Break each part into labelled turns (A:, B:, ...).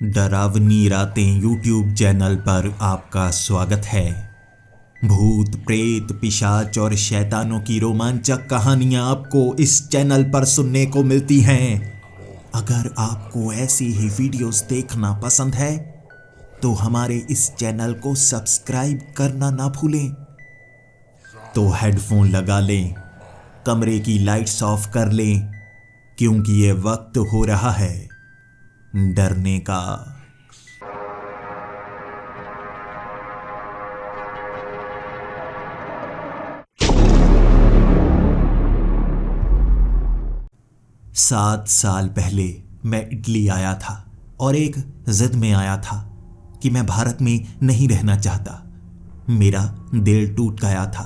A: डरावनी रातें YouTube channel पर आपका स्वागत है। भूत प्रेत पिशाच और शैतानों की रोमांचक कहानियां आपको इस चैनल पर सुनने को मिलती हैं। अगर आपको ऐसी ही वीडियोस देखना पसंद है तो हमारे इस चैनल को सब्सक्राइब करना ना भूलें। तो हेडफोन लगा लें, कमरे की लाइट्स ऑफ कर लें, क्योंकि ये वक्त हो रहा है डरने का। सात साल पहले मैं इटली आया था और एक जिद में आया था कि मैं भारत में नहीं रहना चाहता। मेरा दिल टूट गया था।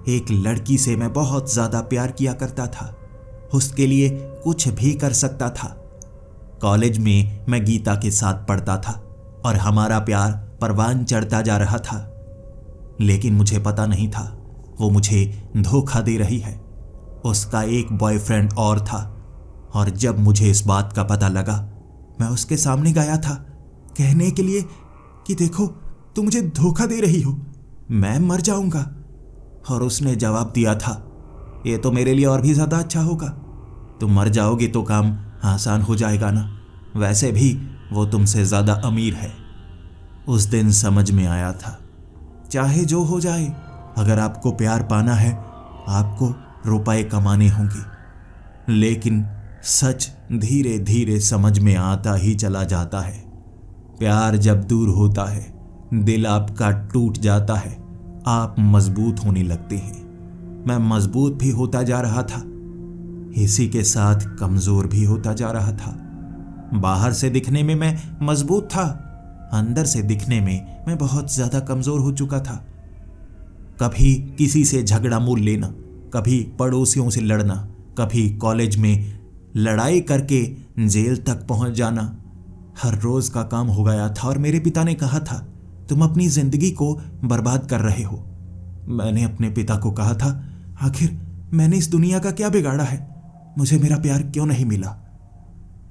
A: एक लड़की से मैं बहुत ज्यादा प्यार किया करता था, उसके लिए कुछ भी कर सकता था। कॉलेज में मैं गीता के साथ पढ़ता था और हमारा प्यार परवान चढ़ता जा रहा था, लेकिन मुझे पता नहीं था वो मुझे धोखा दे रही है। उसका एक बॉयफ्रेंड और था और जब मुझे इस बात का पता लगा मैं उसके सामने गया था कहने के लिए कि देखो तुम मुझे धोखा दे रही हो, मैं मर जाऊंगा। और उसने जवाब दिया था, ये तो मेरे लिए और भी ज़्यादा अच्छा होगा। तुम मर जाओगे तो काम आसान हो जाएगा ना, वैसे भी वो तुमसे ज़्यादा अमीर है। उस दिन समझ में आया था, चाहे जो हो जाए, अगर आपको प्यार पाना है आपको रुपए कमाने होंगे। लेकिन सच धीरे धीरे समझ में आता ही चला जाता है। प्यार जब दूर होता है, दिल आपका टूट जाता है, आप मजबूत होने लगते हैं। मैं मजबूत भी होता जा रहा था, इसी के साथ कमजोर भी होता जा रहा था। बाहर से दिखने में मैं मजबूत था, अंदर से दिखने में मैं बहुत ज्यादा कमजोर हो चुका था। कभी किसी से झगड़ा मोल लेना, कभी पड़ोसियों से लड़ना, कभी कॉलेज में लड़ाई करके जेल तक पहुंच जाना, हर रोज का काम हो गया था। और मेरे पिता ने कहा था, तुम अपनी जिंदगी को बर्बाद कर रहे हो। मैंने अपने पिता को कहा था, आखिर मैंने इस दुनिया का क्या बिगाड़ा है, मुझे मेरा प्यार क्यों नहीं मिला।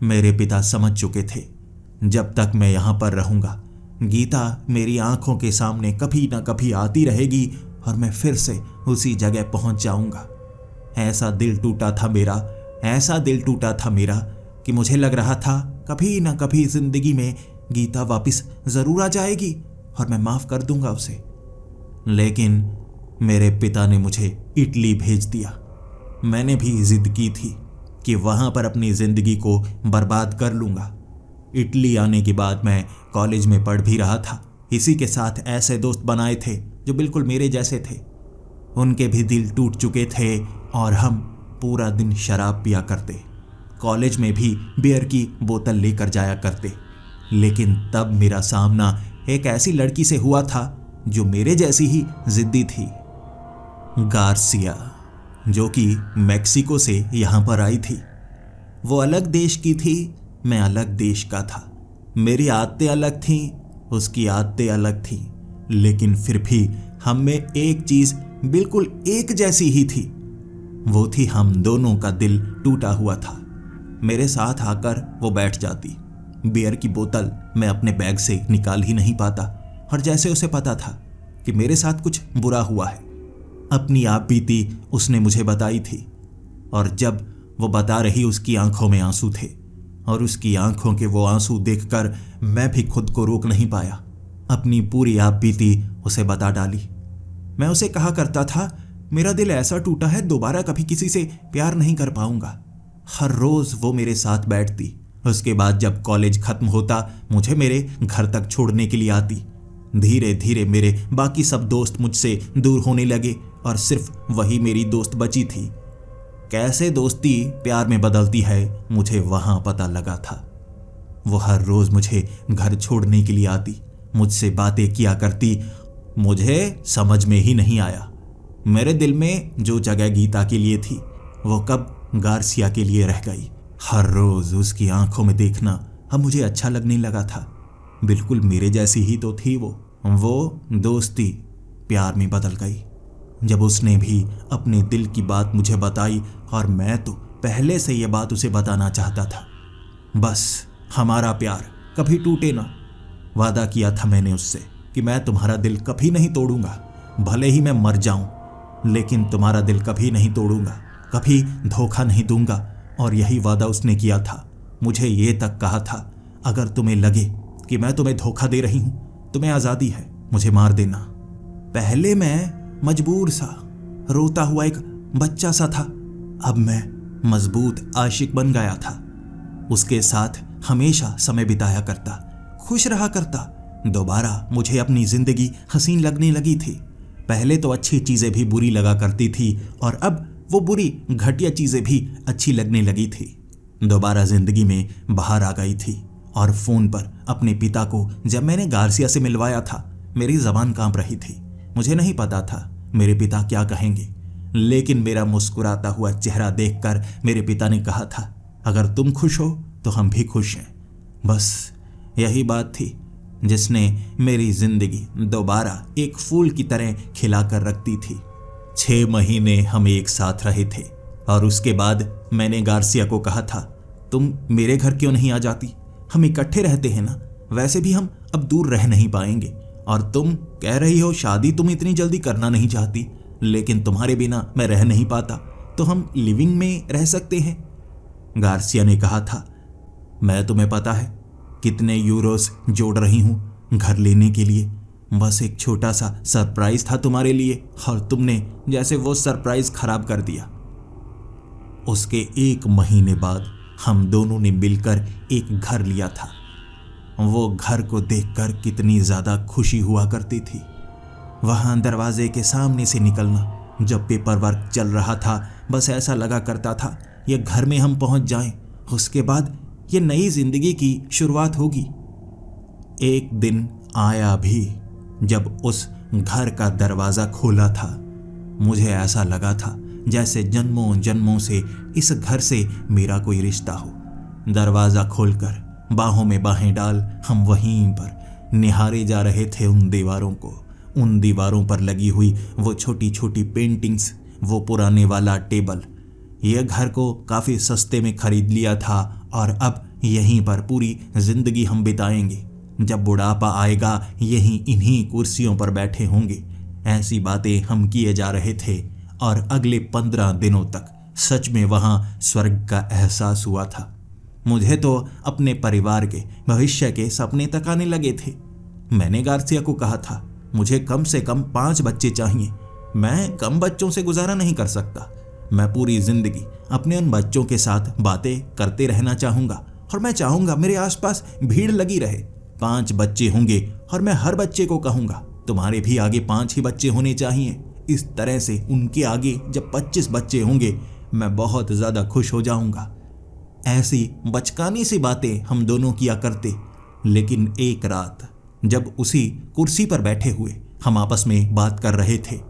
A: मेरे पिता समझ चुके थे, जब तक मैं यहां पर रहूंगा गीता मेरी आंखों के सामने कभी ना कभी आती रहेगी और मैं फिर से उसी जगह पहुंच जाऊंगा। ऐसा दिल टूटा था मेरा, ऐसा दिल टूटा था मेरा कि मुझे लग रहा था कभी ना कभी जिंदगी में गीता वापस जरूर आ जाएगी और मैं माफ कर दूंगा उसे। लेकिन मेरे पिता ने मुझे इटली भेज दिया। मैंने भी जिद की थी कि वहां पर अपनी जिंदगी को बर्बाद कर लूंगा। इटली आने के बाद मैं कॉलेज में पढ़ भी रहा था। इसी के साथ ऐसे दोस्त बनाए थे जो बिल्कुल मेरे जैसे थे। उनके भी दिल टूट चुके थे और हम पूरा दिन शराब पिया करते। कॉलेज में भी बियर की बोतल लेकर जाया करते। लेकिन तब मेरा सामना एक ऐसी लड़की से हुआ था जो मेरे जैसी ही जिद्दी थी, गार्सिया, जो कि मैक्सिको से यहां पर आई थी। वो अलग देश की थी, मैं अलग देश का था। मेरी आदतें अलग थीं, उसकी आदतें अलग थीं, लेकिन फिर भी हम में एक चीज बिल्कुल एक जैसी ही थी। वो थी हम दोनों का दिल टूटा हुआ था। मेरे साथ आकर वो बैठ जाती। बियर की बोतल मैं अपने बैग से निकाल ही नहीं पाता और जैसे उसे पता था कि मेरे साथ कुछ बुरा हुआ है। अपनी आप बीती उसने मुझे बताई थी और जब वो बता रही उसकी आंखों में आंसू थे और उसकी आंखों के वो आंसू देखकर मैं भी खुद को रोक नहीं पाया। अपनी पूरी आप बीती उसे बता डाली। मैं उसे कहा करता था, मेरा दिल ऐसा टूटा है दोबारा कभी किसी से प्यार नहीं कर पाऊंगा। हर रोज वो मेरे साथ बैठती। उसके बाद जब कॉलेज खत्म होता मुझे मेरे घर तक छोड़ने के लिए आती। धीरे धीरे मेरे बाकी सब दोस्त मुझसे दूर होने लगे और सिर्फ वही मेरी दोस्त बची थी। कैसे दोस्ती प्यार में बदलती है मुझे वहां पता लगा था। वो हर रोज मुझे घर छोड़ने के लिए आती, मुझसे बातें किया करती। मुझे समझ में ही नहीं आया मेरे दिल में जो जगह गीता के लिए थी वो कब गार्सिया के लिए रह गई। हर रोज उसकी आंखों में देखना अब मुझे अच्छा लगने लगा था। बिल्कुल मेरे जैसी ही तो थी वो दोस्ती प्यार में बदल गई जब उसने भी अपने दिल की बात मुझे बताई और मैं तो पहले से ये बात उसे बताना चाहता था। बस हमारा प्यार कभी टूटे ना। वादा किया था मैंने उससे कि मैं तुम्हारा दिल कभी नहीं तोड़ूंगा, भले ही मैं मर जाऊं, लेकिन तुम्हारा दिल कभी नहीं तोड़ूंगा, कभी धोखा नहीं दूंगा। और यही वादा उसने किया था। मुझे ये तक कहा था, अगर तुम्हें लगे कि मैं तुम्हें धोखा दे रही हूं, तुम्हें आज़ादी है, मुझे मार देना। पहले मैं मजबूर सा, रोता हुआ एक बच्चा सा था, अब मैं मजबूत आशिक बन गया था। उसके साथ हमेशा समय बिताया करता, खुश रहा करता। दोबारा मुझे अपनी जिंदगी हसीन लगने लगी थी। पहले तो अच्छी चीजें भी बुरी लगा करती थी और अब वो बुरी घटिया चीजें भी अच्छी लगने लगी थी। दोबारा जिंदगी में बाहर आ गई थी। और फोन पर अपने पिता को जब मैंने गार्सिया से मिलवाया था, मेरी जबान कांप रही थी। मुझे नहीं पता था मेरे पिता क्या कहेंगे, लेकिन मेरा मुस्कुराता हुआ चेहरा देखकर मेरे पिता ने कहा था, अगर तुम खुश हो तो हम भी खुश हैं। बस यही बात थी जिसने मेरी जिंदगी दोबारा एक फूल की तरह खिला कर रखती थी। 6 महीने हम एक साथ रहे थे और उसके बाद मैंने गार्सिया को कहा था, तुम मेरे घर क्यों नहीं आ जाती? हम इकट्ठे रहते हैं ना, वैसे भी हम अब दूर रह नहीं पाएंगे। और तुम कह रही हो शादी तुम इतनी जल्दी करना नहीं चाहती, लेकिन तुम्हारे बिना मैं रह नहीं पाता, तो हम लिविंग में रह सकते हैं। गार्सिया ने कहा था, मैं तुम्हें पता है कितने यूरोस जोड़ रही हूं घर लेने के लिए, बस एक छोटा सा सरप्राइज था तुम्हारे लिए और तुमने जैसे वो सरप्राइज खराब कर दिया। उसके 1 महीने बाद हम दोनों ने मिलकर एक घर लिया था। वो घर को देखकर कितनी ज्यादा खुशी हुआ करती थी। वहां दरवाजे के सामने से निकलना जब पेपर वर्क चल रहा था, बस ऐसा लगा करता था ये घर में हम पहुंच जाएं, उसके बाद ये नई जिंदगी की शुरुआत होगी। एक दिन आया भी जब उस घर का दरवाजा खोला था, मुझे ऐसा लगा था जैसे जन्मों जन्मों से इस घर से मेरा कोई रिश्ता हो। दरवाजा खोलकर बाहों में बाहें डाल हम वहीं पर निहारे जा रहे थे उन दीवारों को, उन दीवारों पर लगी हुई वो छोटी छोटी पेंटिंग्स, वो पुराने वाला टेबल। यह घर को काफ़ी सस्ते में खरीद लिया था और अब यहीं पर पूरी जिंदगी हम बिताएंगे। जब बुढ़ापा आएगा यहीं इन्हीं कुर्सियों पर बैठे होंगे। ऐसी बातें हम किए जा रहे थे और अगले 15 दिनों तक सच में वहाँ स्वर्ग का एहसास हुआ था। मुझे तो अपने परिवार के भविष्य के सपने तक आने लगे थे। मैंने गार्सिया को कहा था, मुझे कम से कम 5 बच्चे चाहिए, मैं कम बच्चों से गुजारा नहीं कर सकता। मैं पूरी जिंदगी अपने उन बच्चों के साथ बातें करते रहना चाहूँगा और मैं चाहूँगा मेरे आसपास भीड़ लगी रहे। 5 बच्चे होंगे और मैं हर बच्चे को कहूँगा तुम्हारे भी आगे 5 ही बच्चे होने चाहिए। इस तरह से उनके आगे जब 25 बच्चे होंगे मैं बहुत ज़्यादा खुश हो जाऊँगा। ऐसी बचकानी सी बातें हम दोनों किया करते। लेकिन एक रात जब उसी कुर्सी पर बैठे हुए हम आपस में बात कर रहे थे,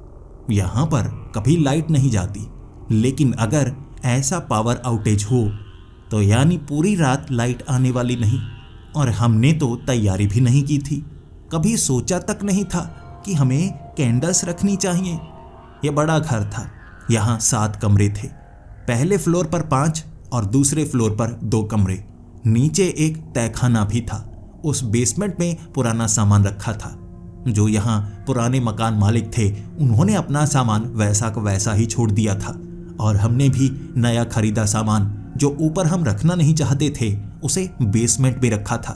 A: यहाँ पर कभी लाइट नहीं जाती, लेकिन अगर ऐसा पावर आउटेज हो तो यानी पूरी रात लाइट आने वाली नहीं। और हमने तो तैयारी भी नहीं की थी, कभी सोचा तक नहीं था कि हमें कैंडल्स रखनी चाहिए। यह बड़ा घर था, यहाँ 7 कमरे थे। पहले फ्लोर पर 5 और दूसरे फ्लोर पर 2 कमरे, नीचे एक तहखाना भी था। उस बेसमेंट में पुराना सामान रखा था। जो यहाँ पुराने मकान मालिक थे उन्होंने अपना सामान वैसा का वैसा ही छोड़ दिया था और हमने भी नया खरीदा सामान जो ऊपर हम रखना नहीं चाहते थे उसे बेसमेंट में रखा था।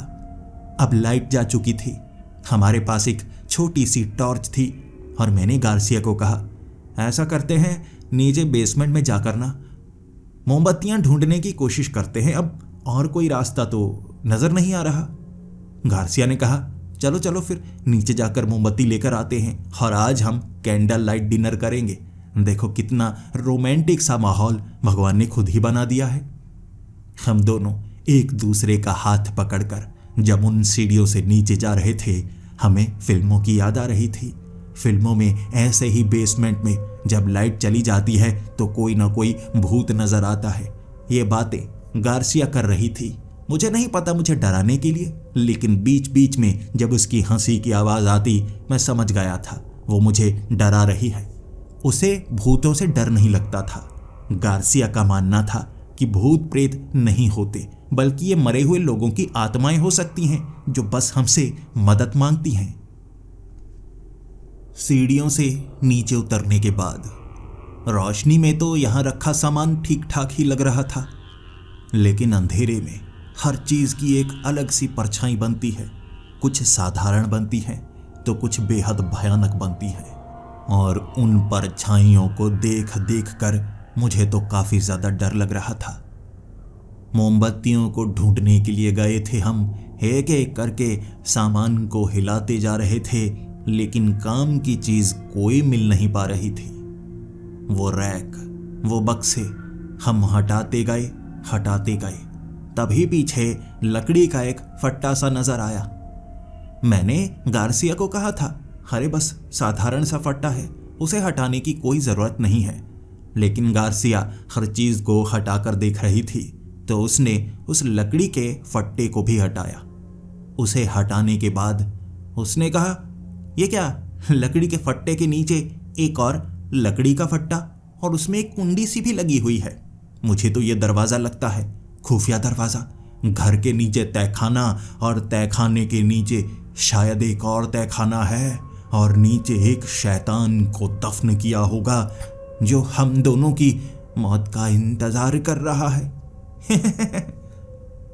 A: अब लाइट जा चुकी थी। हमारे पास एक छोटी सी टॉर्च थी और मैंने गार्सिया को कहा, ऐसा करते हैं नीचे बेसमेंट में जाकर ना मोमबत्तियां ढूंढने की कोशिश करते हैं, अब और कोई रास्ता तो नजर नहीं आ रहा। गार्सिया ने कहा, चलो चलो फिर नीचे जाकर मोमबत्ती लेकर आते हैं और आज हम कैंडल लाइट डिनर करेंगे। देखो कितना रोमांटिक सा माहौल भगवान ने खुद ही बना दिया है। हम दोनों एक दूसरे का हाथ पकड़कर जब उन सीढ़ियों से नीचे जा रहे थे, हमें फिल्मों की याद आ रही थी। फिल्मों में ऐसे ही बेसमेंट में जब लाइट चली जाती है तो कोई ना कोई भूत नजर आता है। ये बातें गार्सिया कर रही थी, मुझे नहीं पता मुझे डराने के लिए, लेकिन बीच बीच में जब उसकी हंसी की आवाज़ आती मैं समझ गया था वो मुझे डरा रही है। उसे भूतों से डर नहीं लगता था। गार्सिया का मानना था कि भूत प्रेत नहीं होते, बल्कि ये मरे हुए लोगों की आत्माएं हो सकती हैं जो बस हमसे मदद मांगती हैं। सीढ़ियों से नीचे उतरने के बाद रोशनी में तो यहां रखा सामान ठीक ठाक ही लग रहा था, लेकिन अंधेरे में हर चीज की एक अलग सी परछाई बनती है। कुछ साधारण बनती है तो कुछ बेहद भयानक बनती है, और उन परछाइयों को देख देख कर मुझे तो काफी ज्यादा डर लग रहा था। मोमबत्तियों को ढूंढने के लिए गए थे हम, एक एक करके सामान को हिलाते जा रहे थे, लेकिन काम की चीज कोई मिल नहीं पा रही थी। वो रैक, वो बक्से हम हटाते गए, तभी पीछे लकड़ी का एक फट्टा सा नजर आया। मैंने गार्सिया को कहा था, अरे बस साधारण सा फट्टा है, उसे हटाने की कोई जरूरत नहीं है। लेकिन गार्सिया हर चीज को हटाकर देख रही थी, तो उसने उस लकड़ी के फट्टे को भी हटाया। उसे हटाने के बाद उसने कहा, ये क्या? लकड़ी के फट्टे के नीचे एक और लकड़ी का फट्टा, और उसमें एक कुंडी सी भी लगी हुई है। मुझे तो ये दरवाजा लगता है, खुफिया दरवाजा। घर के नीचे तहखाना, और तहखाने के नीचे शायद एक और तहखाना है, और नीचे एक शैतान को दफन किया होगा जो हम दोनों की मौत का इंतजार कर रहा है।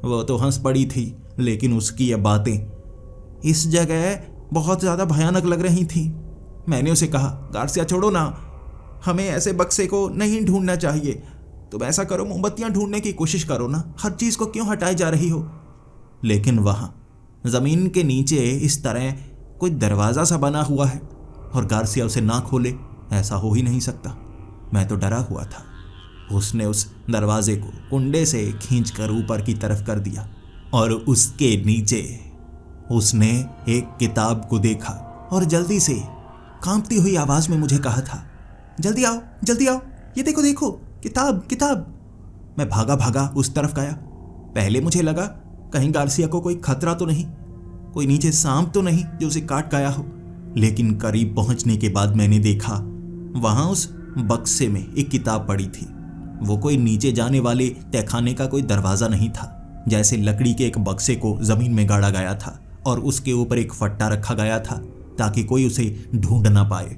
A: वो तो हंस पड़ी थी, लेकिन उसकी ये बातें इस जगह बहुत ज्यादा भयानक लग रही थी। मैंने उसे कहा, गार्सिया छोड़ो ना, हमें ऐसे बक्से को नहीं ढूंढना चाहिए। तुम ऐसा करो, मोमबत्तियां ढूंढने की कोशिश करो ना, हर चीज को क्यों हटाए जा रही हो? लेकिन वहां जमीन के नीचे इस तरह कोई दरवाजा सा बना हुआ है, और गार्सिया उसे ना खोले, ऐसा हो ही नहीं सकता। मैं तो डरा हुआ था। उसने उस दरवाजे को कुंडे से खींचकर ऊपर की तरफ कर दिया, और उसके नीचे उसने एक किताब को देखा, और जल्दी से कांपती हुई आवाज में मुझे कहा था, जल्दी आओ, जल्दी आओ, ये देखो देखो, किताब किताब। मैं भागा भागा उस तरफ गया। पहले मुझे लगा कहीं गार्सिया को कोई खतरा तो नहीं, कोई नीचे सांप तो नहीं जो उसे काट गया हो। लेकिन करीब पहुंचने के बाद मैंने देखा वहां उस बक्से में एक किताब पड़ी थी। वो कोई नीचे जाने वाले तहखाने का कोई दरवाजा नहीं था, जैसे लकड़ी के एक बक्से को जमीन में गाड़ा गया था, और उसके ऊपर एक फट्टा रखा गया था ताकि कोई उसे ढूंढ ना पाए।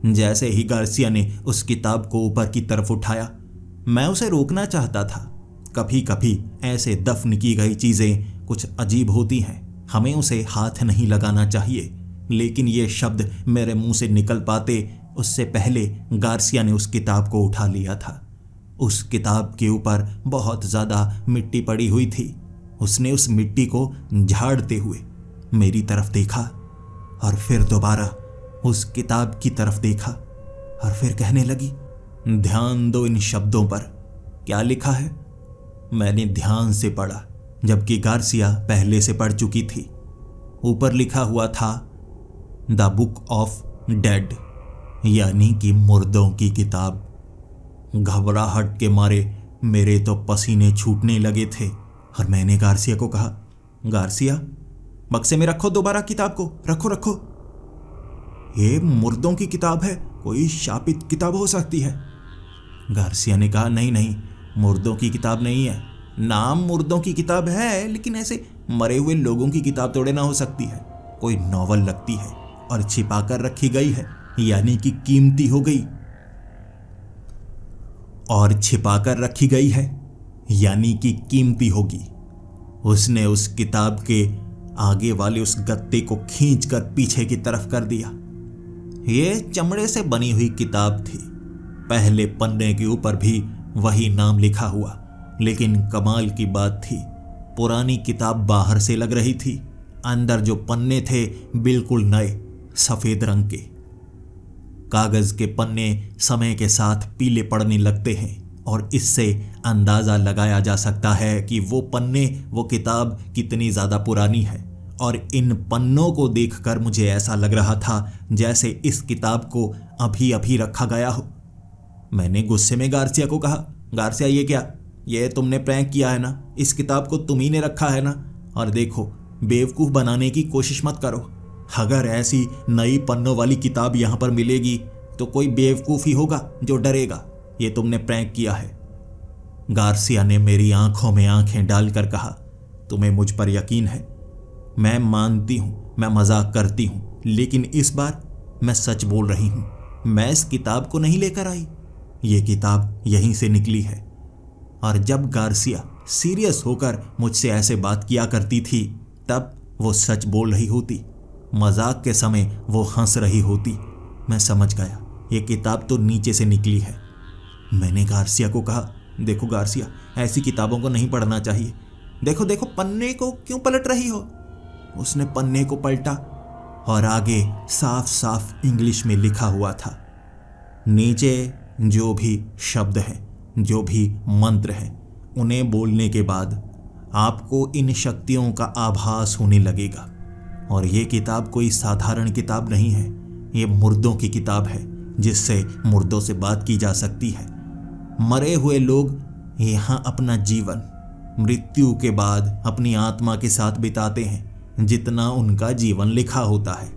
A: जैसे ही गार्सिया ने उस किताब को ऊपर की तरफ उठाया, मैं उसे रोकना चाहता था। कभी कभी ऐसे दफन की गई चीजें कुछ अजीब होती हैं, हमें उसे हाथ नहीं लगाना चाहिए। लेकिन ये शब्द मेरे मुंह से निकल पाते उससे पहले गार्सिया ने उस किताब को उठा लिया था। उस किताब के ऊपर बहुत ज्यादा मिट्टी पड़ी हुई थी। उसने उस मिट्टी को झाड़ते हुए मेरी तरफ देखा, और फिर दोबारा उस किताब की तरफ देखा, और फिर कहने लगी, ध्यान दो इन शब्दों पर, क्या लिखा है? मैंने ध्यान से पढ़ा, जबकि गार्सिया पहले से पढ़ चुकी थी। ऊपर लिखा हुआ था, द बुक ऑफ डेड, यानी कि मुर्दों की किताब। घबराहट के मारे मेरे तो पसीने छूटने लगे थे, और मैंने गार्सिया को कहा, गार्सिया, बक्से में रखो दोबारा किताब को, रखो रखो। ये मुर्दों की किताब है, कोई शापित किताब हो सकती है। गार्सिया ने कहा, नहीं नहीं, मुर्दों की किताब नहीं है। नाम मुर्दों की किताब है, लेकिन ऐसे मरे हुए लोगों की किताब थोड़े ना हो सकती है। कोई नॉवल लगती है, और छिपा कर रखी गई है, यानी कि कीमती हो गई। और छिपा कर रखी गई है, यानी कि कीमती होगी। उसने उस किताब के आगे वाले उस गत्ते को खींचकर पीछे की तरफ कर दिया। ये चमड़े से बनी हुई किताब थी। पहले पन्ने के ऊपर भी वही नाम लिखा हुआ, लेकिन कमाल की बात थी, पुरानी किताब बाहर से लग रही थी, अंदर जो पन्ने थे बिल्कुल नए सफेद रंग के। कागज के पन्ने समय के साथ पीले पड़ने लगते हैं, और इससे अंदाजा लगाया जा सकता है कि वो पन्ने, वो किताब कितनी ज्यादा पुरानी है। और इन पन्नों को देखकर मुझे ऐसा लग रहा था जैसे इस किताब को अभी अभी रखा गया हो। मैंने गुस्से में गार्सिया को कहा, गार्सिया, ये क्या? ये तुमने प्रैंक किया है ना? इस किताब को तुम ही ने रखा है ना? और देखो, बेवकूफ बनाने की कोशिश मत करो। अगर ऐसी नई पन्नों वाली किताब यहाँ पर मिलेगी तो कोई बेवकूफ ही होगा जो डरेगा। ये तुमने प्रैंक किया है। गार्सिया ने मेरी आंखों में आंखें डालकर कहा, तुम्हें मुझ पर यकीन है? मैं मानती हूं मैं मजाक करती हूं, लेकिन इस बार मैं सच बोल रही हूं। मैं इस किताब को नहीं लेकर आई, ये किताब यहीं से निकली है। और जब गार्सिया सीरियस होकर मुझसे ऐसे बात किया करती थी तब वो सच बोल रही होती, मजाक के समय वो हंस रही होती। मैं समझ गया ये किताब तो नीचे से निकली है। मैंने गार्सिया को कहा, देखो गार्सिया, ऐसी किताबों को नहीं पढ़ना चाहिए। देखो देखो, पन्ने को क्यों पलट रही हो? उसने पन्ने को पलटा और आगे साफ साफ इंग्लिश में लिखा हुआ था, नीचे जो भी शब्द हैं, जो भी मंत्र हैं, उन्हें बोलने के बाद आपको इन शक्तियों का आभास होने लगेगा। और ये किताब कोई साधारण किताब नहीं है, ये मुर्दों की किताब है जिससे मुर्दों से बात की जा सकती है। मरे हुए लोग यहाँ अपना जीवन मृत्यु के बाद अपनी आत्मा के साथ बिताते हैं, जितना उनका जीवन लिखा होता है।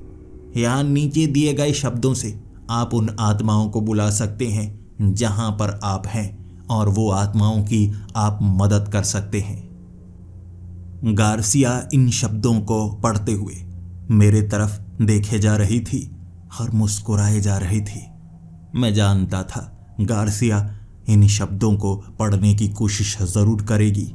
A: यहाँ नीचे दिए गए शब्दों से आप उन आत्माओं को बुला सकते हैं जहाँ पर आप हैं, और वो आत्माओं की आप मदद कर सकते हैं। गार्सिया इन शब्दों को पढ़ते हुए मेरे तरफ देखे जा रही थी और मुस्कुराए जा रही थी। मैं जानता था गार्सिया इन शब्दों को पढ़ने की कोशिश ज़रूर करेगी,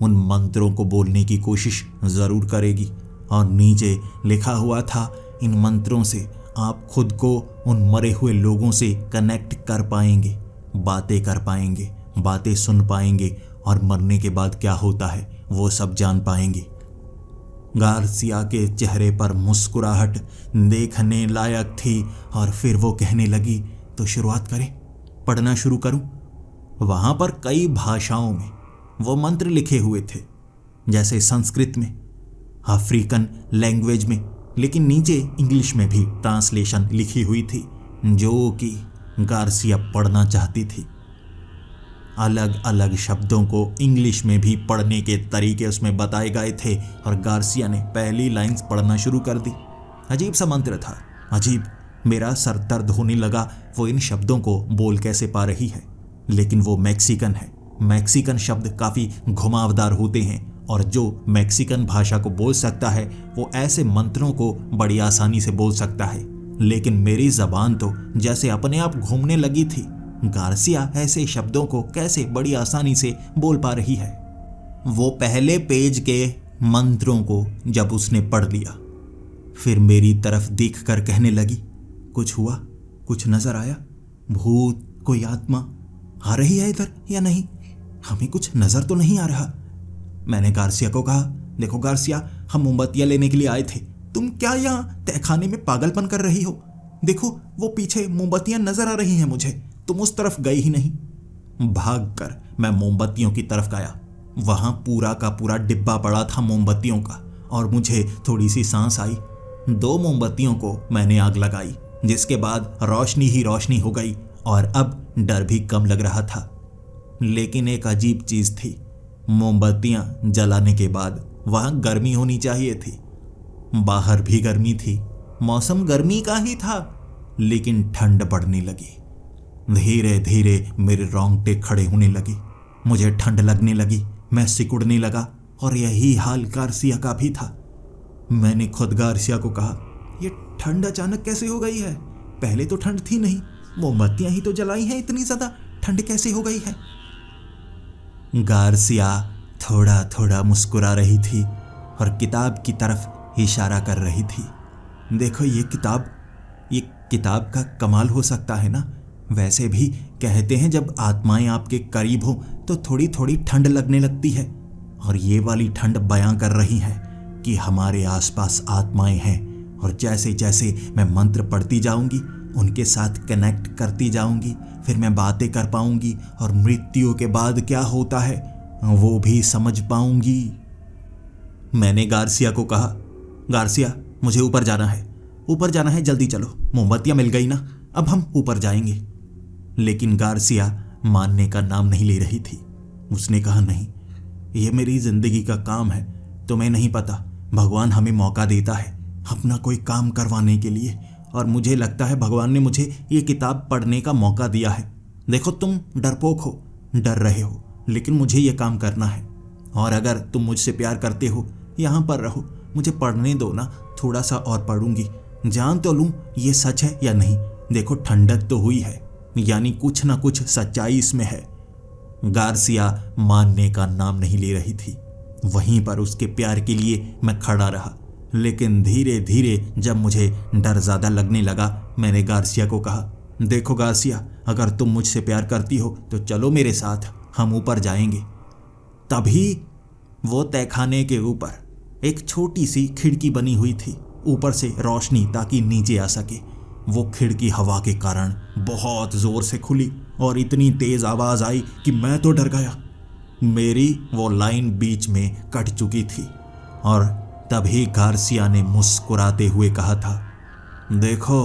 A: उन मंत्रों को बोलने की कोशिश ज़रूर करेगी। और नीचे लिखा हुआ था, इन मंत्रों से आप खुद को उन मरे हुए लोगों से कनेक्ट कर पाएंगे, बातें कर पाएंगे, बातें सुन पाएंगे, और मरने के बाद क्या होता है वो सब जान पाएंगे। गार्सिया के चेहरे पर मुस्कुराहट देखने लायक थी और फिर वो कहने लगी, तो शुरुआत करें, पढ़ना शुरू करूं? वहां पर कई भाषाओं में वो मंत्र लिखे हुए थे, जैसे संस्कृत में, अफ्रीकन लैंग्वेज में, लेकिन नीचे इंग्लिश में भी ट्रांसलेशन लिखी हुई थी जो कि गार्सिया पढ़ना चाहती थी। अलग अलग शब्दों को इंग्लिश में भी पढ़ने के तरीके उसमें बताए गए थे और गार्सिया ने पहली लाइंस पढ़ना शुरू कर दी। अजीब सा मंत्र था, अजीब। मेरा सर दर्द होने लगा, वो इन शब्दों को बोल कैसे पा रही है। लेकिन वो मैक्सिकन है, मैक्सिकन शब्द काफ़ी घुमावदार होते हैं, और जो मैक्सिकन भाषा को बोल सकता है वो ऐसे मंत्रों को बड़ी आसानी से बोल सकता है। लेकिन मेरी ज़बान तो जैसे अपने आप घूमने लगी थी। गार्सिया ऐसे शब्दों को कैसे बड़ी आसानी से बोल पा रही है? वो पहले पेज के मंत्रों को जब उसने पढ़ लिया, फिर मेरी तरफ देखकर कहने लगी, कुछ हुआ? कुछ नजर आया? भूत, कोई आत्मा आ रही है इधर या नहीं? हमें कुछ नजर तो नहीं आ रहा। मैंने गार्सिया को कहा, देखो गार्सिया, हम मोमबत्तियां लेने के लिए आए थे, तुम क्या यहाँ तहखाने में पागलपन कर रही हो? देखो वो पीछे मोमबत्तियां नजर आ रही हैं मुझे, तुम उस तरफ गई ही नहीं। भागकर मैं मोमबत्तियों की तरफ गया। वहां पूरा का पूरा डिब्बा पड़ा था मोमबत्तियों का, और मुझे थोड़ी सी सांस आई। 2 मोमबत्तियों को मैंने आग लगाई, जिसके बाद रोशनी ही रोशनी हो गई और अब डर भी कम लग रहा था। लेकिन एक अजीब चीज थी, मोमबत्तियां जलाने के बाद वहां गर्मी होनी चाहिए थी। बाहर भी गर्मी थी, मौसम गर्मी का ही था, लेकिन ठंड बढ़ने लगी। धीरे धीरे मेरे रोंगटे खड़े होने लगे, मुझे ठंड लगने लगी, मैं सिकुड़ने लगा, और यही हाल गार्सिया का भी था। मैंने खुद गार्सिया को कहा, ये ठंड अचानक कैसे हो गई है? पहले तो ठंड थी नहीं, मोमबत्तियां ही तो जलाई हैं, इतनी ज्यादा ठंड कैसे हो गई है? गार्सिया थोड़ा थोड़ा मुस्कुरा रही थी और किताब की तरफ इशारा कर रही थी। देखो ये किताब का कमाल हो सकता है ना। वैसे भी कहते हैं जब आत्माएं आपके करीब हो तो थोड़ी थोड़ी ठंड लगने लगती है, और ये वाली ठंड बयां कर रही है कि हमारे आसपास आत्माएं हैं, और जैसे जैसे मैं मंत्र पढ़ती जाऊंगी उनके साथ कनेक्ट करती जाऊंगी, फिर मैं बातें कर पाऊंगी और मृत्यु के बाद क्या होता है वो भी समझ पाऊंगी। मैंने गार्सिया को कहा, गार्सिया मुझे ऊपर जाना है, जल्दी चलो, मोमबत्तियां मिल गई ना, अब हम ऊपर जाएंगे। लेकिन गार्सिया मानने का नाम नहीं ले रही थी। उसने कहा, नहीं, यह मेरी जिंदगी का काम है, तुम्हें नहीं पता, भगवान हमें मौका देता है अपना कोई काम करवाने के लिए, और मुझे लगता है भगवान ने मुझे ये किताब पढ़ने का मौका दिया है। देखो तुम डरपोक हो, डर रहे हो, लेकिन मुझे ये काम करना है। और अगर तुम मुझसे प्यार करते हो, यहाँ पर रहो, मुझे पढ़ने दो ना, थोड़ा सा और पढ़ूंगी, जान तो लूँ ये सच है या नहीं। देखो ठंडक तो हुई है, यानी कुछ ना कुछ सच्चाई इसमें है। गार्सिया मानने का नाम नहीं ले रही थी। वहीं पर उसके प्यार के लिए मैं खड़ा रहा, लेकिन धीरे धीरे जब मुझे डर ज़्यादा लगने लगा, मैंने गार्सिया को कहा, देखो गार्सिया, अगर तुम मुझसे प्यार करती हो तो चलो मेरे साथ, हम ऊपर जाएंगे। तभी वो तहखाने के ऊपर एक छोटी सी खिड़की बनी हुई थी, ऊपर से रोशनी ताकि नीचे आ सके। वो खिड़की हवा के कारण बहुत ज़ोर से खुली और इतनी तेज़ आवाज़ आई कि मैं तो डर गया। मेरी वो लाइन बीच में कट चुकी थी और तभी गार्सिया ने मुस्कुराते हुए कहा था, देखो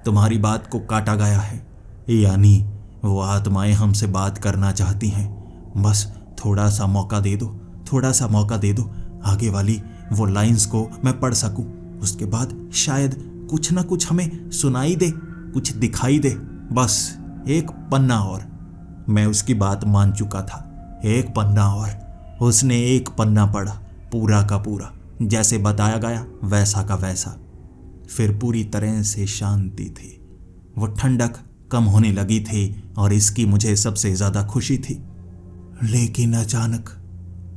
A: तुम्हारी बात को काटा गया है, यानी वो आत्माएं हमसे बात करना चाहती हैं। बस थोड़ा सा मौका दे दो, थोड़ा सा मौका दे दो, आगे वाली वो लाइंस को मैं पढ़ सकूं। उसके बाद शायद कुछ ना कुछ हमें सुनाई दे, कुछ दिखाई दे। बस एक पन्ना और। मैं उसकी बात मान चुका था। एक पन्ना और। उसने एक पन्ना पढ़ा, पूरा का पूरा, जैसे बताया गया वैसा का वैसा। फिर पूरी तरह से शांति थी। वो ठंडक कम होने लगी थी और इसकी मुझे सबसे ज़्यादा खुशी थी। लेकिन अचानक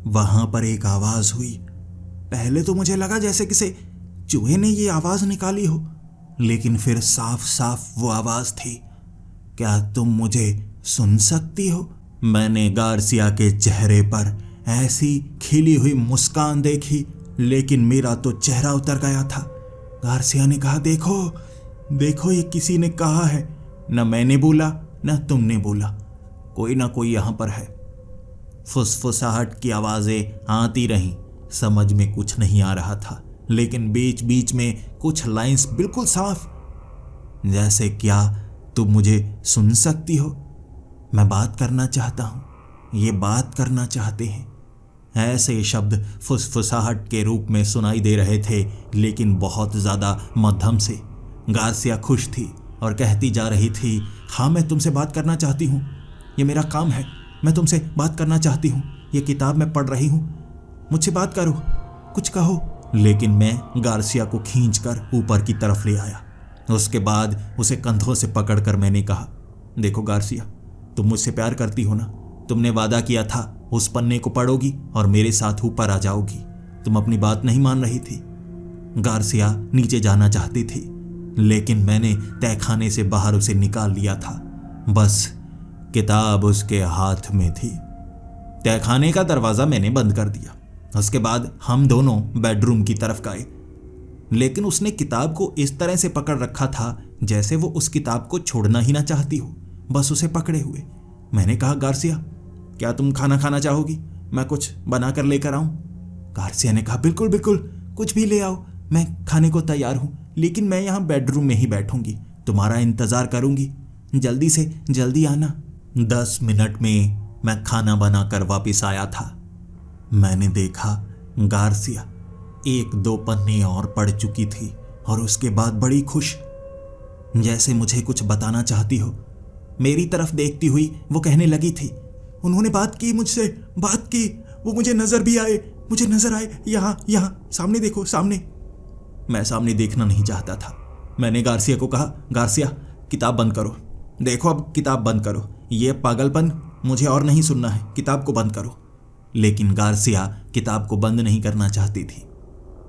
A: वहां पर एक आवाज़ हुई। पहले तो मुझे लगा जैसे किसी चूहे ने ये आवाज़ निकाली हो, लेकिन फिर साफ साफ वो आवाज़ थी, क्या तुम मुझे सुन सकती हो? मैंने गार्सिया के चेहरे पर ऐसी खिली हुई मुस्कान देखी, लेकिन मेरा तो चेहरा उतर गया था। गार्सिया ने कहा, देखो देखो, ये किसी ने कहा है, न मैंने बोला न तुमने बोला, कोई ना कोई यहाँ पर है। फुसफुसाहट की आवाज़ें आती रहीं, समझ में कुछ नहीं आ रहा था, लेकिन बीच बीच में कुछ लाइंस बिल्कुल साफ, जैसे क्या तुम मुझे सुन सकती हो? मैं बात करना चाहता हूँ, ये बात करना चाहते हैं। ऐसे शब्द फुसफुसाहट के रूप में सुनाई दे रहे थे, लेकिन बहुत ज़्यादा मध्यम से। गार्सिया खुश थी और कहती जा रही थी, हाँ मैं तुमसे बात करना चाहती हूँ, ये मेरा काम है, मैं तुमसे बात करना चाहती हूँ, ये किताब मैं पढ़ रही हूँ, मुझसे बात करो, कुछ कहो। लेकिन मैं गार्सिया को खींचकर ऊपर की तरफ ले आया। उसके बाद उसे कंधों से पकड़कर मैंने कहा, देखो गार्सिया, तुम मुझसे प्यार करती हो ना? तुमने वादा किया था उस पन्ने को पढ़ोगी और मेरे साथ ऊपर आ जाओगी। तुम अपनी बात नहीं मान रही थी। गार्सिया नीचे जाना चाहती थी, लेकिन मैंने तहखाने से बाहर उसे निकाल लिया था। बस किताब उसके हाथ में थी। तहखाने का दरवाज़ा मैंने बंद कर दिया। उसके बाद हम दोनों बेडरूम की तरफ गए, लेकिन उसने किताब को इस तरह से पकड़ रखा था जैसे वो उस किताब को छोड़ना ही ना चाहती हो, बस उसे पकड़े हुए। मैंने कहा, गार्सिया, क्या तुम खाना खाना चाहोगी? मैं कुछ बना कर लेकर आऊं? गार्सिया ने कहा, बिल्कुल बिल्कुल, कुछ भी ले आओ, मैं खाने को तैयार हूं, लेकिन मैं यहाँ बेडरूम में ही बैठूंगी, तुम्हारा इंतज़ार करूंगी, जल्दी से जल्दी आना। 10 मिनट में मैं खाना बनाकर वापस आया था। मैंने देखा गार्सिया 1-2 पन्ने और पढ़ चुकी थी और उसके बाद बड़ी खुश, जैसे मुझे कुछ बताना चाहती हो। मेरी तरफ देखती हुई वो कहने लगी थी, उन्होंने बात की मुझसे, बात की, वो मुझे नजर भी आए, मुझे नजर आए, यहाँ सामने देखो, सामने। मैं सामने देखना नहीं चाहता था। मैंने गार्सिया को कहा, गार्सिया, किताब बंद करो, देखो अब किताब बंद करो, ये पागलपन मुझे और नहीं सुनना है, किताब को बंद करो। लेकिन गार्सिया किताब को बंद नहीं करना चाहती थी।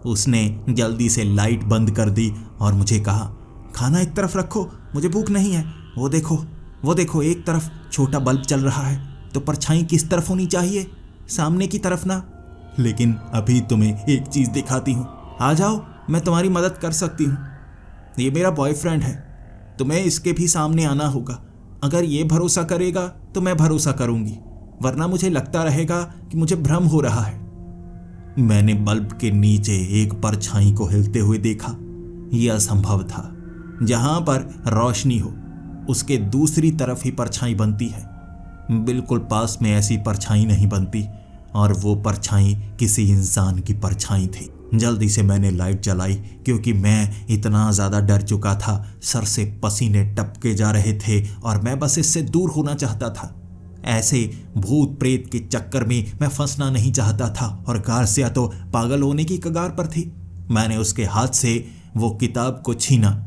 A: उसने जल्दी से लाइट बंद कर दी और मुझे कहा, खाना एक तरफ रखो, मुझे भूख नहीं है, वो देखो एक तरफ छोटा बल्ब चल रहा है, तो परछाई किस तरफ होनी चाहिए? सामने की तरफ ना। लेकिन अभी तुम्हें एक चीज़ दिखाती हूँ, आ जाओ, मैं तुम्हारी मदद कर सकती हूँ। ये मेरा बॉयफ्रेंड है, तुम्हें इसके भी सामने आना होगा। अगर ये भरोसा करेगा तो मैं भरोसा करूँगी, वरना मुझे लगता रहेगा कि मुझे भ्रम हो रहा है। मैंने बल्ब के नीचे एक परछाई को हिलते हुए देखा। यह असंभव था। जहां पर रोशनी हो उसके दूसरी तरफ ही परछाई बनती है। बिल्कुल पास में ऐसी परछाई नहीं बनती, और वो परछाई किसी इंसान की परछाई थी। जल्दी से मैंने लाइट जलाई, क्योंकि मैं इतना ज़्यादा डर चुका था, सर से पसीने टपके जा रहे थे और मैं बस इससे दूर होना चाहता था। ऐसे भूत प्रेत के चक्कर में मैं फंसना नहीं चाहता था और गार्सिया तो पागल होने की कगार पर थी। मैंने उसके हाथ से वो किताब को छीना।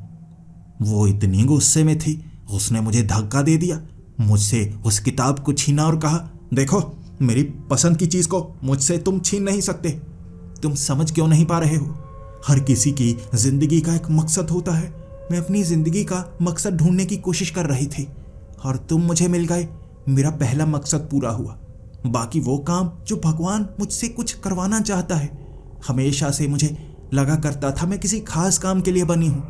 A: वो इतनी गुस्से में थी, उसने मुझे धक्का दे दिया, मुझसे उस किताब को छीना और कहा, देखो, मेरी पसंद की चीज़ को मुझसे तुम छीन नहीं सकते। तुम समझ क्यों नहीं पा रहे हो? हर किसी की जिंदगी का एक मकसद होता है। मैं अपनी जिंदगी का मकसद ढूंढने की कोशिश कर रही थी और तुम मुझे मिल गए। मेरा पहला मकसद पूरा हुआ। बाकी वो काम जो भगवान मुझसे कुछ करवाना चाहता है, हमेशा से मुझे लगा करता था मैं किसी खास काम के लिए बनी हूँ।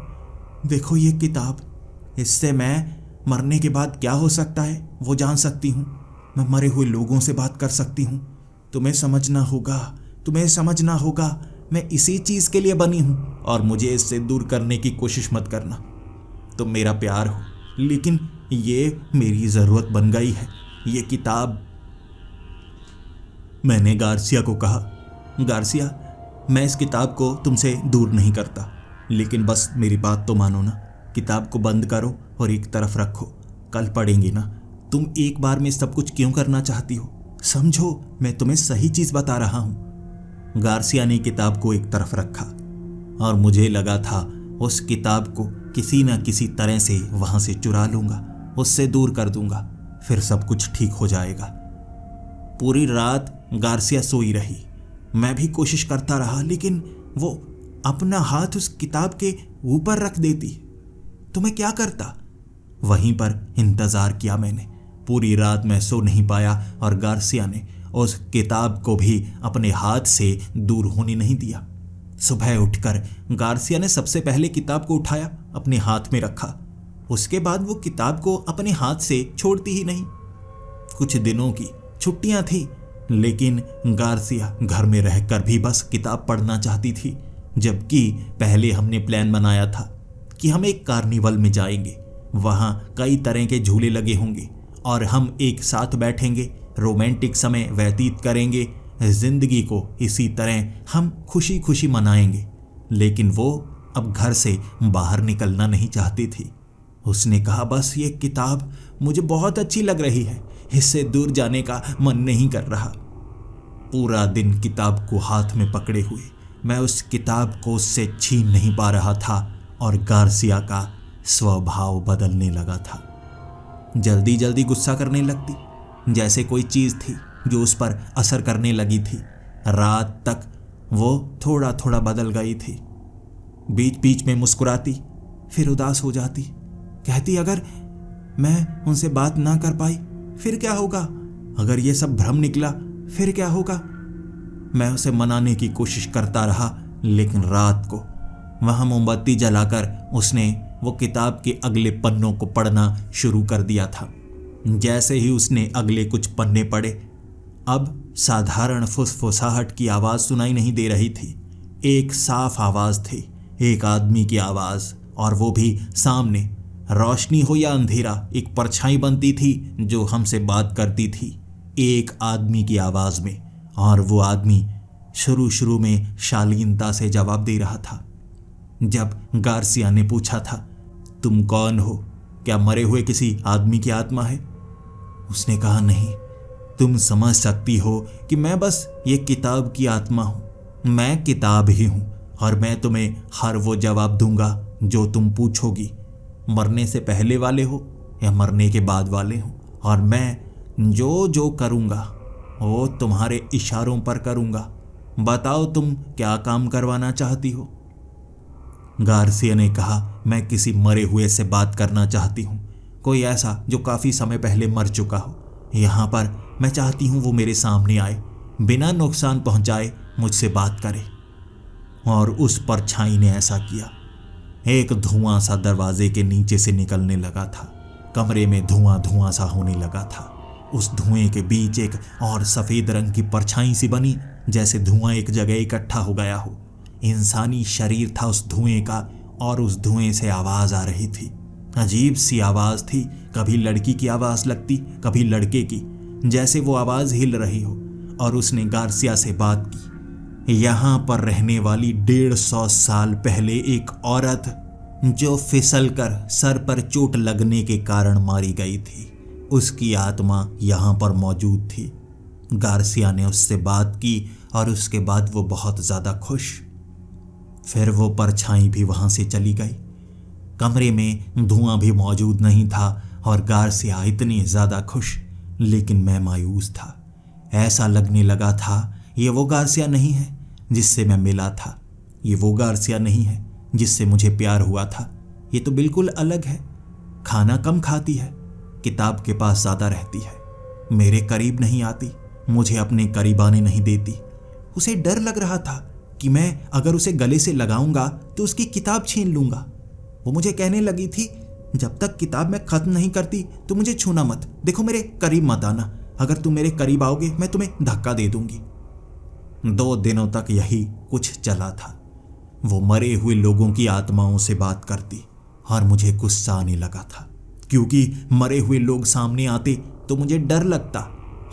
A: देखो ये किताब, इससे मैं मरने के बाद क्या हो सकता है वो जान सकती हूँ। मैं मरे हुए लोगों से बात कर सकती हूँ। तुम्हें समझना होगा, मैं इसी चीज़ के लिए बनी हूँ और मुझे इससे दूर करने की कोशिश मत करना। तुम मेरा प्यार हो, लेकिन ये मेरी ज़रूरत बन गई है, ये किताब। मैंने गार्सिया को कहा, गार्सिया, मैं इस किताब को तुमसे दूर नहीं करता, लेकिन बस मेरी बात तो मानो ना। किताब को बंद करो और एक तरफ रखो, कल पढ़ेंगे ना। तुम एक बार में सब कुछ क्यों करना चाहती हो? समझो, मैं तुम्हें सही चीज़ बता रहा हूँ। गार्सिया ने किताब को एक तरफ रखा और मुझे लगा था उस किताब को किसी न किसी तरह से वहाँ से चुरा लूँगा, उससे दूर कर दूँगा, फिर सब कुछ ठीक हो जाएगा। पूरी रात गार्सिया सोई रही। मैं भी कोशिश करता रहा, लेकिन वो अपना हाथ उस किताब के ऊपर रख देती। तो मैं क्या करता? वहीं पर इंतज़ार किया मैंने। पूरी रात मैं सो नहीं पाया और गार्सिया ने उस किताब को भी अपने हाथ से दूर होने नहीं दिया। सुबह उठकर गार्सिया ने सबसे पहले किताब को उठाया, अपने हाथ में रखा। उसके बाद वो किताब को अपने हाथ से छोड़ती ही नहीं। कुछ दिनों की छुट्टियां थी, लेकिन गार्सिया घर में रहकर भी बस किताब पढ़ना चाहती थी। जबकि पहले हमने प्लान बनाया था कि हम एक कार्निवल में जाएंगे, वहाँ कई तरह के झूले लगे होंगे और हम एक साथ बैठेंगे, रोमांटिक समय व्यतीत करेंगे, जिंदगी को इसी तरह हम खुशी खुशी मनाएंगे। लेकिन वो अब घर से बाहर निकलना नहीं चाहती थी। उसने कहा, बस ये किताब मुझे बहुत अच्छी लग रही है, इससे दूर जाने का मन नहीं कर रहा। पूरा दिन किताब को हाथ में पकड़े हुए मैं उस किताब को उससे छीन नहीं पा रहा था और गार्सिया का स्वभाव बदलने लगा था। जल्दी जल्दी गुस्सा करने लगती, जैसे कोई चीज़ थी जो उस पर असर करने लगी थी। रात तक वो थोड़ा थोड़ा बदल गई थी। बीच बीच में मुस्कुराती, फिर उदास हो जाती। कहती, अगर मैं उनसे बात ना कर पाई फिर क्या होगा? अगर ये सब भ्रम निकला फिर क्या होगा? मैं उसे मनाने की कोशिश करता रहा, लेकिन रात को वहाँ मोमबत्ती जलाकर उसने वो किताब के अगले पन्नों को पढ़ना शुरू कर दिया था। जैसे ही उसने अगले कुछ पन्ने पढ़े, अब साधारण फुसफुसाहट की आवाज़ सुनाई नहीं दे रही थी। एक साफ आवाज़ थी, एक आदमी की आवाज़, और वो भी सामने। रोशनी हो या अंधेरा, एक परछाई बनती थी जो हमसे बात करती थी एक आदमी की आवाज़ में। और वो आदमी शुरू शुरू में शालीनता से जवाब दे रहा था। जब गार्सिया ने पूछा था, तुम कौन हो? क्या मरे हुए किसी आदमी की आत्मा है? उसने कहा, नहीं, तुम समझ सकती हो कि मैं बस ये किताब की आत्मा हूँ। मैं किताब ही हूँ और मैं तुम्हें हर वो जवाब दूंगा जो तुम पूछोगी, मरने से पहले वाले हो या मरने के बाद वाले हो। और मैं जो जो करूँगा वो तुम्हारे इशारों पर करूँगा। बताओ तुम क्या काम करवाना चाहती हो? गार्सिया ने कहा, मैं किसी मरे हुए से बात करना चाहती हूँ, कोई ऐसा जो काफ़ी समय पहले मर चुका हो। यहाँ पर मैं चाहती हूँ वो मेरे सामने आए, बिना नुकसान पहुँचाए मुझसे बात करे। और उस परछाई ने ऐसा किया। एक धुआं सा दरवाजे के नीचे से निकलने लगा था। कमरे में धुआं धुआं सा होने लगा था। उस धुएं के बीच एक और सफ़ेद रंग की परछाई सी बनी, जैसे धुआं एक जगह इकट्ठा हो गया हो। इंसानी शरीर था उस धुएं का, और उस धुएं से आवाज़ आ रही थी। अजीब सी आवाज़ थी, कभी लड़की की आवाज़ लगती, कभी लड़के की, जैसे वो आवाज़ हिल रही हो। और उसने गार्सिया से बात की। यहाँ पर रहने वाली 150 साल पहले एक औरत जो फिसलकर सर पर चोट लगने के कारण मारी गई थी, उसकी आत्मा यहाँ पर मौजूद थी। गार्सिया ने उससे बात की और उसके बाद वो बहुत ज़्यादा खुश। फिर वो परछाई भी वहाँ से चली गई। कमरे में धुआं भी मौजूद नहीं था और गार्सिया इतनी ज़्यादा खुश, लेकिन मैं मायूस था। ऐसा लगने लगा था ये वो गार्सिया नहीं है जिससे मैं मिला था, ये वो गार्सिया नहीं है जिससे मुझे प्यार हुआ था। ये तो बिल्कुल अलग है। खाना कम खाती है, किताब के पास ज़्यादा रहती है, मेरे करीब नहीं आती, मुझे अपने करीब आने नहीं देती। उसे डर लग रहा था कि मैं अगर उसे गले से लगाऊंगा तो उसकी किताब छीन लूंगा। वो मुझे कहने लगी थी, जब तक किताब मैं खत्म नहीं करती तो मुझे छूना मत, देखो मेरे करीब मत आना, अगर तुम मेरे करीब आओगे मैं तुम्हें धक्का दे दूंगी। 2 दिनों तक यही कुछ चला था। वो मरे हुए लोगों की आत्माओं से बात करती और मुझे गुस्सा आने लगा था, क्योंकि मरे हुए लोग सामने आते तो मुझे डर लगता।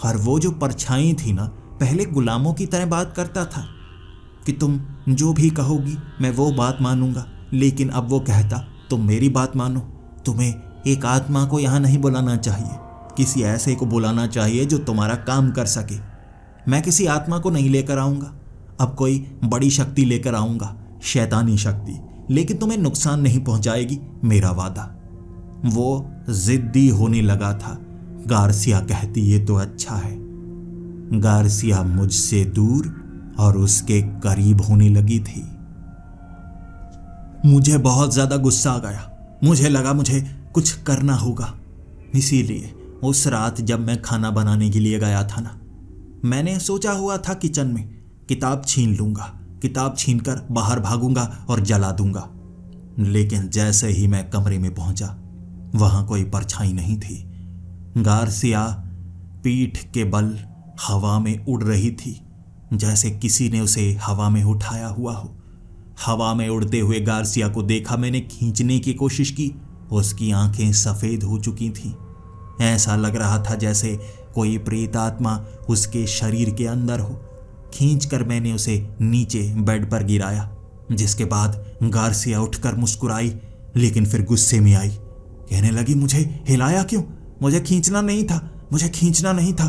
A: और वो जो परछाई थी ना, पहले गुलामों की तरह बात करता था कि तुम जो भी कहोगी मैं वो बात मानूंगा, लेकिन अब वो कहता तुम मेरी बात मानो। तुम्हें एक आत्मा को यहाँ नहीं बुलाना चाहिए, किसी ऐसे को बुलाना चाहिए जो तुम्हारा काम कर सके। मैं किसी आत्मा को नहीं लेकर आऊँगा, अब कोई बड़ी शक्ति लेकर आऊँगा, शैतानी शक्ति, लेकिन तुम्हें नुकसान नहीं पहुँचाएगी, मेरा वादा। वो जिद्दी होने लगा था। गार्सिया कहती ये तो अच्छा है। गार्सिया मुझसे दूर और उसके करीब होने लगी थी। मुझे बहुत ज़्यादा गुस्सा आ गया। मुझे लगा मुझे कुछ करना होगा। इसीलिए उस रात जब मैं खाना बनाने के लिए गया था ना, मैंने सोचा हुआ था किचन में किताब छीन लूँगा, किताब छीनकर बाहर भागूंगा और जला दूंगा। लेकिन जैसे ही मैं कमरे में पहुंचा, वहाँ कोई परछाई नहीं थी। गार्सिया पीठ के बल हवा में उड़ रही थी, जैसे किसी ने उसे हवा में उठाया हुआ हो। हवा में उड़ते हुए गार्सिया को देखा मैंने, खींचने की कोशिश की, उसकी आंखें सफ़ेद हो चुकी थीं। ऐसा लग रहा था जैसे कोई प्रेत आत्मा उसके शरीर के अंदर हो। खींचकर मैंने उसे नीचे बेड पर गिराया, जिसके बाद गार्सिया उठकर मुस्कुराई, लेकिन फिर गुस्से में आई। कहने लगी, मुझे हिलाया क्यों? मुझे खींचना नहीं था, मुझे खींचना नहीं था।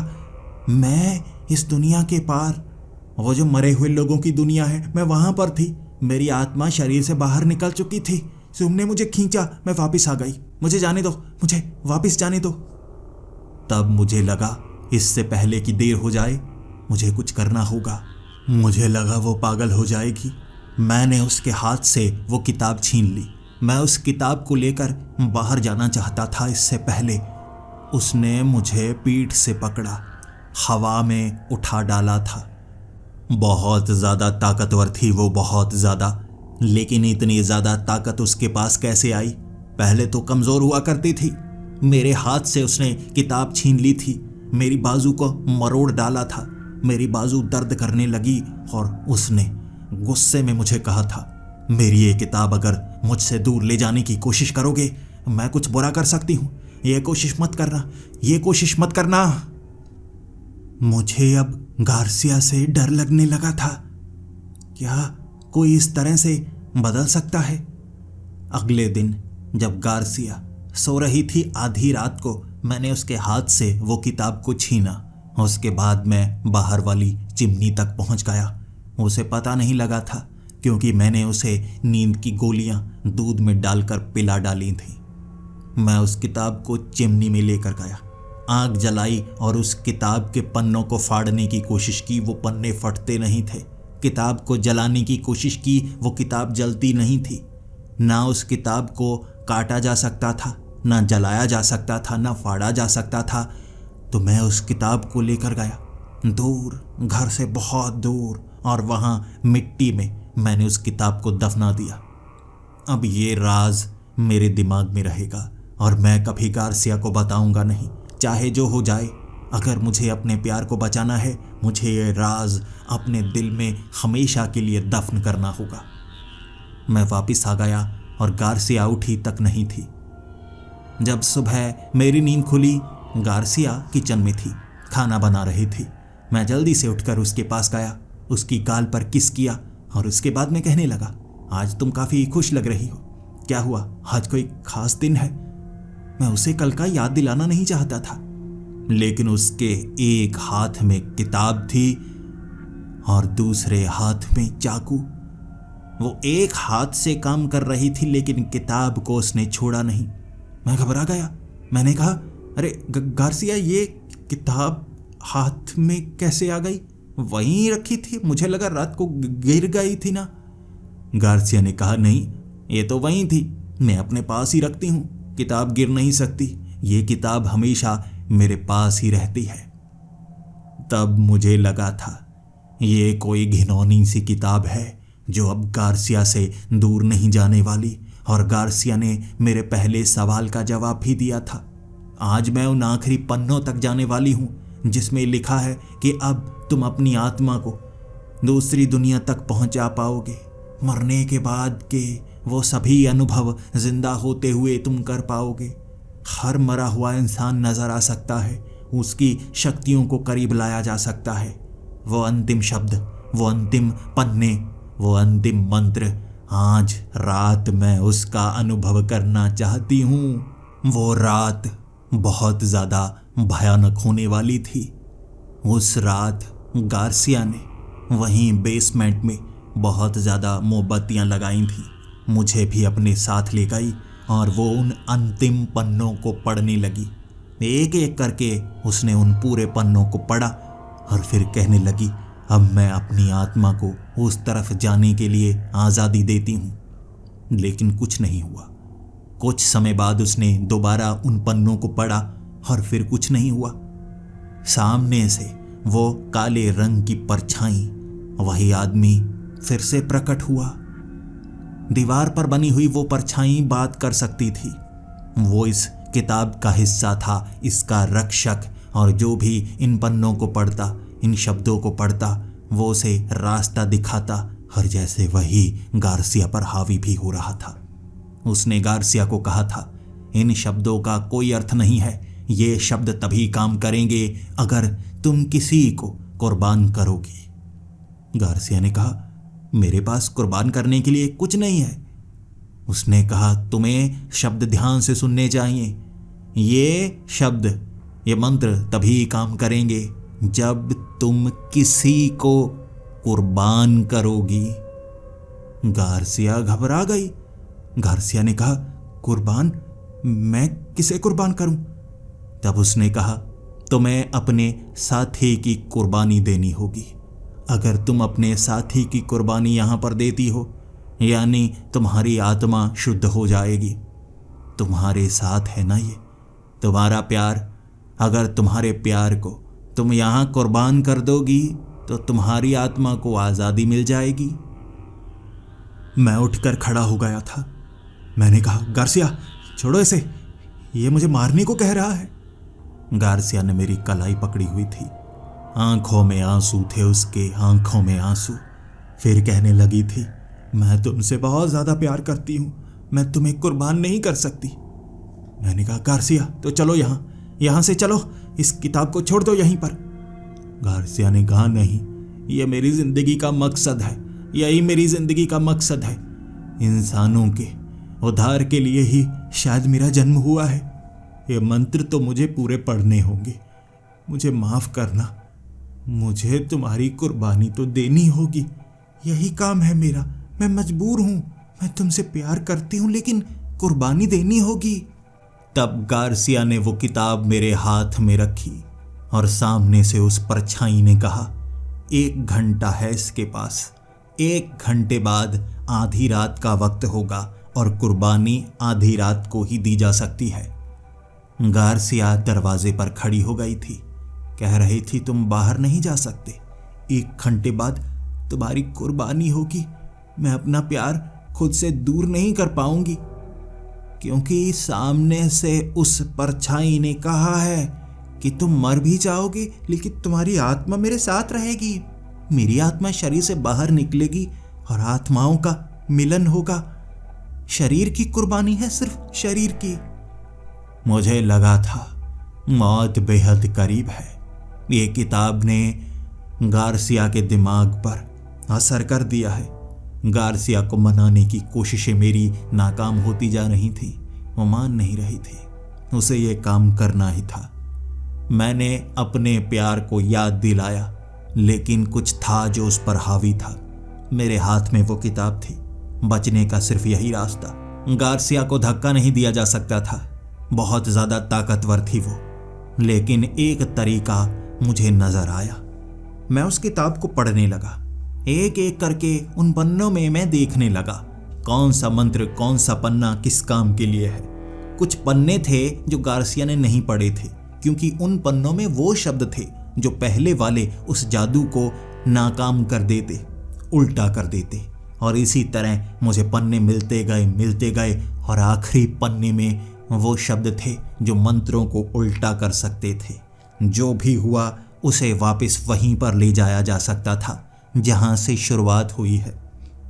A: मैं इस दुनिया के पार, वो जो मरे हुए लोगों की दुनिया है, मैं वहाँ पर थी। मेरी आत्मा शरीर से बाहर निकल चुकी थी। तुमने मुझे खींचा, मैं वापस आ गई। मुझे जाने दो, मुझे वापस जाने दो। तब मुझे लगा इससे पहले कि देर हो जाए मुझे कुछ करना होगा। मुझे लगा वो पागल हो जाएगी। मैंने उसके हाथ से वो किताब छीन ली। मैं उस किताब को लेकर बाहर जाना चाहता था, इससे पहले उसने मुझे पीठ से पकड़ा, हवा में उठा डाला था। बहुत ज़्यादा ताकतवर थी वो, बहुत ज़्यादा। लेकिन इतनी ज़्यादा ताकत उसके पास कैसे आई? पहले तो कमज़ोर हुआ करती थी। मेरे हाथ से उसने किताब छीन ली थी, मेरी बाजू को मरोड़ डाला था, मेरी बाजू दर्द करने लगी और उसने गुस्से में मुझे कहा था, मेरी ये किताब अगर मुझसे दूर ले जाने की कोशिश करोगे मैं कुछ बुरा कर सकती हूँ, ये कोशिश मत करना, ये कोशिश मत करना। मुझे अब गार्सिया से डर लगने लगा था। क्या कोई इस तरह से बदल सकता है? अगले दिन जब गार्सिया सो रही थी आधी रात को, मैंने उसके हाथ से वो किताब को छीना। उसके बाद मैं बाहर वाली चिमनी तक पहुंच गया। उसे पता नहीं लगा था, क्योंकि मैंने उसे नींद की गोलियां दूध में डालकर पिला डाली थी। मैं उस किताब को चिमनी में लेकर गया, आग जलाई और उस किताब के पन्नों को फाड़ने की कोशिश की। वो पन्ने फटते नहीं थे। किताब को जलाने की कोशिश की, वो किताब जलती नहीं थी। ना उस किताब को काटा जा सकता था, ना जलाया जा सकता था, ना फाड़ा जा सकता था। तो मैं उस किताब को लेकर गया दूर, घर से बहुत दूर, और वहाँ मिट्टी में मैंने उस किताब को दफना दिया। अब ये राज मेरे दिमाग में रहेगा और मैं कभी गार्सिया को बताऊंगा नहीं, चाहे जो हो जाए। अगर मुझे अपने प्यार को बचाना है, मुझे ये राज अपने दिल में हमेशा के लिए दफन करना होगा। मैं वापस आ गया और गार्सिया उठी तक नहीं थी। जब सुबह मेरी नींद खुली, गार्सिया किचन में थी, खाना बना रही थी। मैं जल्दी से उठकर उसके पास गया, उसकी गाल पर किस किया और उसके बाद में कहने लगा, आज तुम काफ़ी खुश लग रही हो, क्या हुआ? आज कोई खास दिन है? मैं उसे कल का याद दिलाना नहीं चाहता था, लेकिन उसके एक हाथ में किताब थी और दूसरे हाथ में चाकू। वो एक हाथ से काम कर रही थी, लेकिन किताब को उसने छोड़ा नहीं। मैं घबरा गया। मैंने कहा, अरे गार्सिया, ये किताब हाथ में कैसे आ गई? वहीं रखी थी, मुझे लगा रात को गिर गई थी ना। गार्सिया ने कहा, नहीं, ये तो वहीं थी, मैं अपने पास ही रखती हूँ, किताब गिर नहीं सकती, ये किताब हमेशा मेरे पास ही रहती है। तब मुझे लगा था ये कोई घिनौनी सी किताब है जो अब गार्सिया से दूर नहीं जाने वाली, और गार्सिया ने मेरे पहले सवाल का जवाब भी दिया था। आज मैं उन आखिरी पन्नों तक जाने वाली हूँ जिसमें लिखा है कि अब तुम अपनी आत्मा को दूसरी दुनिया तक पहुँचा पाओगे। मरने के बाद के वो सभी अनुभव जिंदा होते हुए तुम कर पाओगे। हर मरा हुआ इंसान नजर आ सकता है, उसकी शक्तियों को करीब लाया जा सकता है। वो अंतिम शब्द, वो अंतिम पन्ने, वो अंतिम मंत्र, आज रात मैं उसका अनुभव करना चाहती हूँ। वो रात बहुत ज़्यादा भयानक होने वाली थी। उस रात गार्सिया ने वहीं बेसमेंट में बहुत ज़्यादा मोमबत्तियाँ लगाई थी। मुझे भी अपने साथ ले गई और वो उन अंतिम पन्नों को पढ़ने लगी। एक एक करके उसने उन पूरे पन्नों को पढ़ा और फिर कहने लगी, अब मैं अपनी आत्मा को उस तरफ जाने के लिए आज़ादी देती हूँ। लेकिन कुछ नहीं हुआ। कुछ समय बाद उसने दोबारा उन पन्नों को पढ़ा और फिर कुछ नहीं हुआ। सामने से वो काले रंग की परछाई, वही आदमी फिर से प्रकट हुआ। दीवार पर बनी हुई वो परछाई बात कर सकती थी। वो इस किताब का हिस्सा था, इसका रक्षक, और जो भी इन पन्नों को पढ़ता, इन शब्दों को पढ़ता, वो उसे रास्ता दिखाता, और जैसे वही गार्सिया पर हावी भी हो रहा था। उसने गार्सिया को कहा था, इन शब्दों का कोई अर्थ नहीं है, ये शब्द तभी काम करेंगे अगर तुम किसी को कुर्बान करोगी। गार्सिया ने कहा, मेरे पास कुर्बान करने के लिए कुछ नहीं है। उसने कहा, तुम्हें शब्द ध्यान से सुनने चाहिए। ये शब्द, ये मंत्र तभी काम करेंगे जब तुम किसी को कुर्बान करोगी। गार्सिया घबरा गई। गार्सिया ने कहा, कुर्बान? मैं किसे कुर्बान करूं? तब उसने कहा, तुम्हें अपने साथी की कुर्बानी देनी होगी। अगर तुम अपने साथी की कुर्बानी यहाँ पर देती हो, यानी तुम्हारी आत्मा शुद्ध हो जाएगी। तुम्हारे साथ है ना ये, तुम्हारा प्यार। अगर तुम्हारे प्यार को तुम यहाँ कुर्बान कर दोगी तो तुम्हारी आत्मा को आज़ादी मिल जाएगी। मैं उठकर खड़ा हो गया था। मैंने कहा, गार्सिया, छोड़ो इसे, ये मुझे मारने को कह रहा है। गार्सिया ने मेरी कलाई पकड़ी हुई थी। आंखों में आंसू थे उसके, आंखों में आंसू। फिर कहने लगी थी, मैं तुमसे बहुत ज़्यादा प्यार करती हूँ, मैं तुम्हें कुर्बान नहीं कर सकती। मैंने कहा, गार्सिया, तो चलो यहाँ से चलो, इस किताब को छोड़ दो यहीं पर। गार्सिया ने कहा, नहीं, यह मेरी ज़िंदगी का मकसद है, यही मेरी ज़िंदगी का मकसद है। इंसानों के उद्धार के लिए ही शायद मेरा जन्म हुआ है। ये मंत्र तो मुझे पूरे पढ़ने होंगे। मुझे माफ़ करना, मुझे तुम्हारी कुर्बानी तो देनी होगी, यही काम है मेरा। मैं मजबूर हूँ, मैं तुमसे प्यार करती हूँ, लेकिन कुर्बानी देनी होगी। तब गार्सिया ने वो किताब मेरे हाथ में रखी और सामने से उस परछाई ने कहा, 1 घंटा है इसके पास, 1 घंटे बाद आधी रात का वक्त होगा और कुर्बानी आधी रात को ही दी जा सकती है। गार्सिया दरवाजे पर खड़ी हो गई थी, कह रही थी, तुम बाहर नहीं जा सकते, 1 घंटे बाद तुम्हारी कुर्बानी होगी। मैं अपना प्यार खुद से दूर नहीं कर पाऊंगी, क्योंकि सामने से उस परछाई ने कहा है कि तुम मर भी जाओगे लेकिन तुम्हारी आत्मा मेरे साथ रहेगी। मेरी आत्मा शरीर से बाहर निकलेगी और आत्माओं का मिलन होगा। शरीर की कुर्बानी है, सिर्फ शरीर की। मुझे लगा था मौत बेहद करीब है। ये किताब ने गार्सिया के दिमाग पर असर कर दिया है। गार्सिया को मनाने की कोशिशें मेरी नाकाम होती जा रही थी, वो मान नहीं रही थी। उसे ये काम करना ही था। मैंने अपने प्यार को याद दिलाया, लेकिन कुछ था जो उस पर हावी था। मेरे हाथ में वो किताब थी, बचने का सिर्फ यही रास्ता। गार्सिया को धक्का नहीं दिया जा सकता था, बहुत ज्यादा ताकतवर थी वो। लेकिन एक तरीका मुझे नजर आया। मैं उस किताब को पढ़ने लगा। एक एक करके उन पन्नों में मैं देखने लगा कौन सा मंत्र, कौन सा पन्ना किस काम के लिए है। कुछ पन्ने थे जो गार्सिया ने नहीं पढ़े थे, क्योंकि उन पन्नों में वो शब्द थे जो पहले वाले उस जादू को नाकाम कर देते, उल्टा कर देते। और इसी तरह मुझे पन्ने मिलते गए और आखिरी पन्ने में वो शब्द थे जो मंत्रों को उल्टा कर सकते थे। जो भी हुआ उसे वापस वहीं पर ले जाया जा सकता था जहां से शुरुआत हुई है।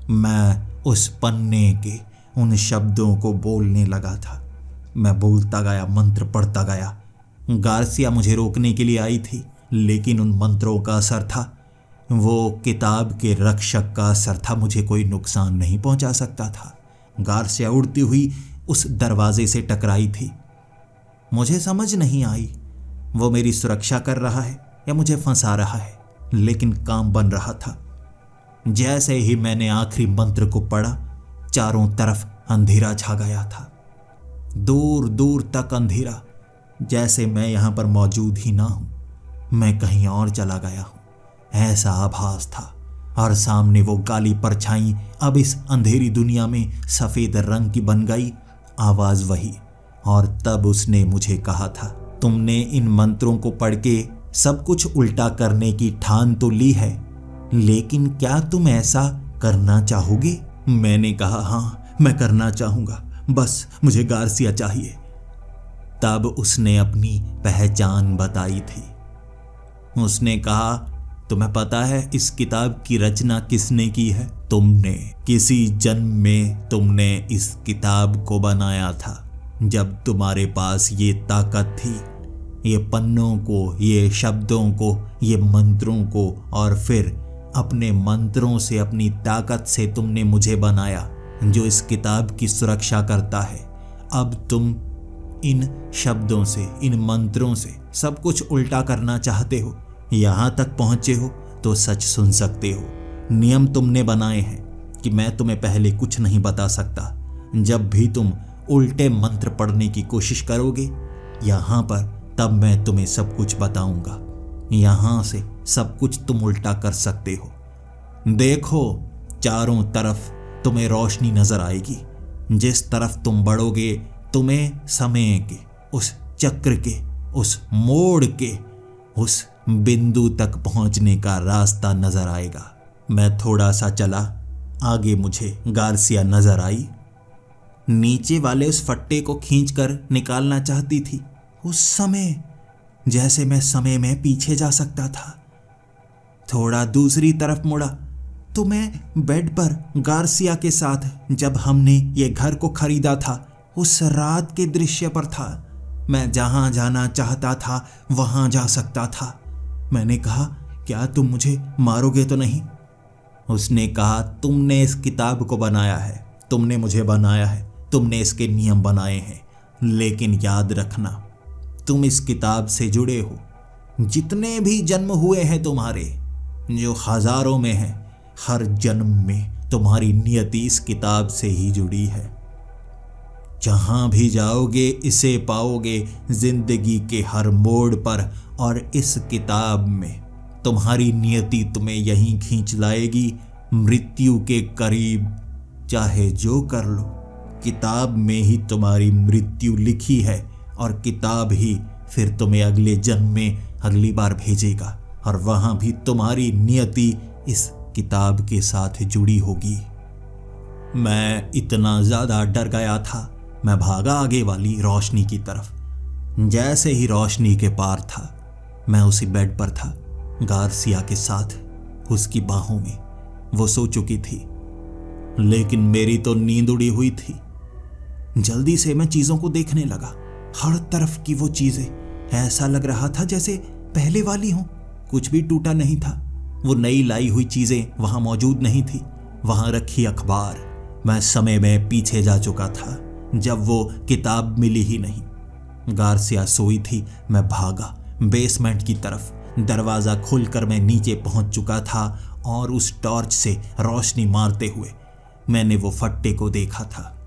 A: मैं उस पन्ने के उन शब्दों को बोलने लगा था। मैं बोलता गया, मंत्र पढ़ता गया। गार्सिया मुझे रोकने के लिए आई थी, लेकिन उन मंत्रों का असर था, वो किताब के रक्षक का असर था। मुझे कोई नुकसान नहीं पहुंचा सकता था। गार्सिया उड़ती हुई उस दरवाजे से टकराई थी। मुझे समझ नहीं आई वो मेरी सुरक्षा कर रहा है या मुझे फंसा रहा है, लेकिन काम बन रहा था। जैसे ही मैंने आखिरी मंत्र को पढ़ा, चारों तरफ अंधेरा छा गया था, दूर दूर तक अंधेरा, जैसे मैं यहां पर मौजूद ही ना हूं, मैं कहीं और चला गया हूं, ऐसा आभास था। और सामने वो काली परछाई अब इस अंधेरी दुनिया में सफेद रंग की बन गई। आवाज वही। और तब उसने मुझे कहा था, तुमने इन मंत्रों को पढ़ के सब कुछ उल्टा करने की ठान तो ली है, लेकिन क्या तुम ऐसा करना चाहोगे? मैंने कहा, हाँ मैं करना चाहूंगा, बस मुझे गार्सिया चाहिए। तब उसने अपनी पहचान बताई थी। उसने कहा, तुम्हें पता है इस किताब की रचना किसने की है? तुमने। किसी जन्म में तुमने इस किताब को बनाया था, जब तुम्हारे पास ये ताकत थी, ये पन्नों को, ये शब्दों को, ये मंत्रों को, और फिर अपने मंत्रों से, अपनी ताकत से तुमने मुझे बनाया जो इस किताब की सुरक्षा करता है। अब तुम इन शब्दों से, इन मंत्रों से सब कुछ उल्टा करना चाहते हो। यहां तक पहुंचे हो तो सच सुन सकते हो। नियम तुमने बनाए हैं कि मैं तुम्हें पहले कुछ नहीं बता सकता। जब भी तुम उल्टे मंत्र पढ़ने की कोशिश करोगे यहां पर, तब मैं तुम्हें सब कुछ बताऊंगा। यहां से सब कुछ तुम उल्टा कर सकते हो। देखो, चारों तरफ तुम्हें रोशनी नजर आएगी। जिस तरफ तुम बढ़ोगे, तुम्हें समय के उस चक्र के, उस मोड़ के, उस बिंदु तक पहुंचने का रास्ता नजर आएगा। मैं थोड़ा सा चला, आगे मुझे गार्सिया नजर आई। नीचे वाले उस फट्टे को खींचकर निकालना चाहती थी। उस समय जैसे मैं समय में पीछे जा सकता था। थोड़ा दूसरी तरफ मुड़ा तो मैं बेड पर गार्सिया के साथ, जब हमने ये घर को खरीदा था, उस रात के दृश्य पर था। मैं जहां जाना चाहता था वहां जा सकता था। मैंने कहा, क्या तुम मुझे मारोगे तो नहीं? उसने कहा, तुमने इस किताब को बनाया है, तुमने मुझे बनाया है, तुमने इसके नियम बनाए हैं, लेकिन याद रखना, तुम इस किताब से जुड़े हो। जितने भी जन्म हुए हैं तुम्हारे, जो हजारों में हैं, हर जन्म में तुम्हारी नियति इस किताब से ही जुड़ी है। जहां भी जाओगे इसे पाओगे, जिंदगी के हर मोड़ पर। और इस किताब में तुम्हारी नियति तुम्हें यहीं खींच लाएगी, मृत्यु के करीब। चाहे जो कर लो, किताब में ही तुम्हारी मृत्यु लिखी है, और किताब ही फिर तुम्हें अगले जन्म में अगली बार भेजेगा, और वहां भी तुम्हारी नियति इस किताब के साथ जुड़ी होगी। मैं इतना ज्यादा डर गया था, मैं भागा आगे वाली रोशनी की तरफ। जैसे ही रोशनी के पार था, मैं उसी बेड पर था, गार्सिया के साथ, उसकी बाहों में। वो सो चुकी थी, लेकिन मेरी तो नींद उड़ी हुई थी। जल्दी से मैं चीजों को देखने लगा, हर तरफ की वो चीजें। ऐसा लग रहा था जैसे पहले वाली हो, कुछ भी टूटा नहीं था। वो नई लाई हुई चीजें वहां मौजूद नहीं थी। वहां रखी अखबार, मैं समय में पीछे जा चुका था जब वो किताब मिली ही नहीं। गार्सिया सोई थी। मैं भागा बेसमेंट की तरफ। दरवाज़ा खोलकर मैं नीचे पहुंच चुका था और उस टॉर्च से रोशनी मारते हुए मैंने वो फट्टे को देखा था।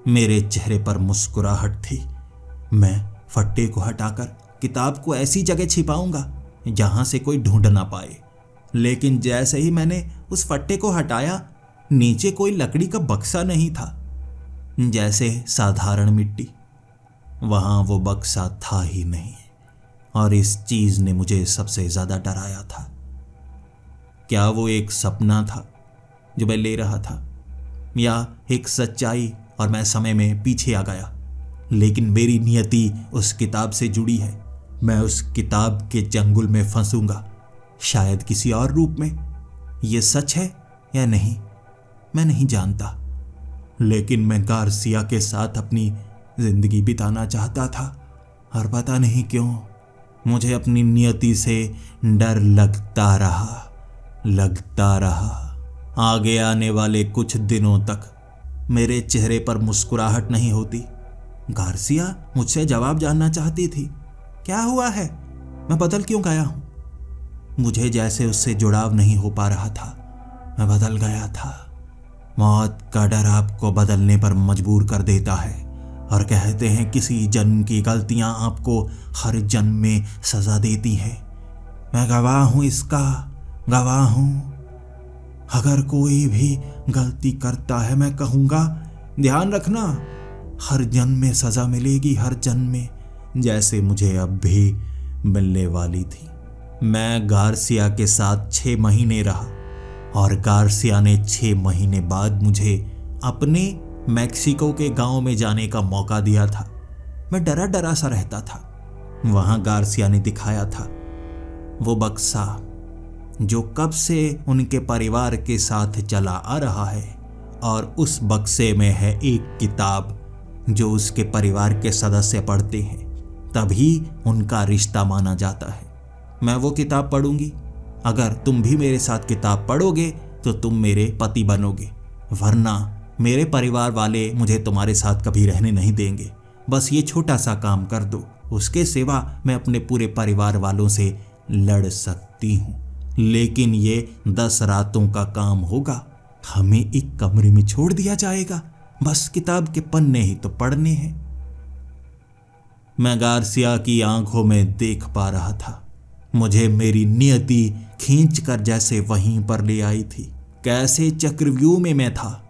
A: मेरे चेहरे पर मुस्कुराहट थी। मैं फट्टे को हटाकर किताब को ऐसी जगह छिपाऊंगा जहां से कोई ढूंढ ना पाए। लेकिन जैसे ही मैंने उस फट्टे को हटाया, नीचे कोई लकड़ी का बक्सा नहीं था, जैसे साधारण मिट्टी। वहां वो बक्सा था ही नहीं और इस चीज ने मुझे सबसे ज्यादा डराया था। क्या वो एक सपना था जो मैं ले रहा था, या एक सच्चाई और मैं समय में पीछे आ गया? लेकिन मेरी नियति उस किताब से जुड़ी है। मैं उस किताब के चंगुल में फंसूंगा, शायद किसी और रूप में। ये सच है या नहीं मैं नहीं जानता, लेकिन मैं गार्सिया के साथ अपनी जिंदगी बिताना चाहता था और पता नहीं क्यों मुझे अपनी नियति से डर लगता रहा। आगे आने वाले कुछ दिनों तक मेरे चेहरे पर मुस्कुराहट नहीं होती। गार्सिया मुझसे जवाब जानना चाहती थी। क्या हुआ है? मैं बदल क्यों गया हूं? मुझे जैसे उससे जुड़ाव नहीं हो पा रहा था। मैं बदल गया था। मौत का डर आपको बदलने पर मजबूर कर देता है और कहते हैं किसी जन्म की गलतियां आपको हर जन्म में सजा देती हैं। मैं गवाह हूं, इसका गवाह हूं। अगर कोई भी गलती करता है, मैं कहूंगा ध्यान रखना, हर जन्म में सजा मिलेगी, हर जन्म में, जैसे मुझे अब भी मिलने वाली थी। मैं गार्सिया के साथ 6 महीने रहा और गार्सिया ने 6 महीने बाद मुझे अपने मैक्सिको के गांव में जाने का मौका दिया था। मैं डरा डरा सा रहता था। वहां गार्सिया ने दिखाया था वो बक्सा जो कब से उनके परिवार के साथ चला आ रहा है, और उस बक्से में है एक किताब जो उसके परिवार के सदस्य पढ़ते हैं तभी उनका रिश्ता माना जाता है। मैं वो किताब पढ़ूंगी। अगर तुम भी मेरे साथ किताब पढ़ोगे तो तुम मेरे पति बनोगे, वरना मेरे परिवार वाले मुझे तुम्हारे साथ कभी रहने नहीं देंगे। बस ये छोटा सा काम कर दो, उसके सिवा मैं अपने पूरे परिवार वालों से लड़ सकती हूँ। लेकिन ये 10 रातों का काम होगा। हमें एक कमरे में छोड़ दिया जाएगा, बस किताब के पन्ने ही तो पढ़ने हैं। मैं गार्सिया की आंखों में देख पा रहा था। मुझे मेरी नियति खींचकर जैसे वहीं पर ले आई थी। कैसे चक्रव्यूह में मैं था,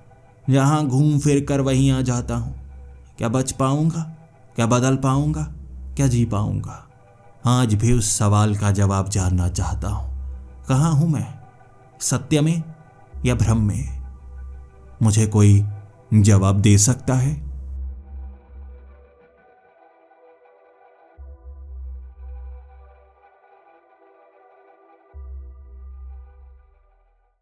A: जहां घूम फिर कर वहीं आ जाता हूं। क्या बच पाऊंगा? क्या बदल पाऊंगा? क्या जी पाऊंगा? आज भी उस सवाल का जवाब जानना चाहता हूं। कहाँ हूं मैं, सत्य में या भ्रम में? मुझे कोई जवाब दे सकता है?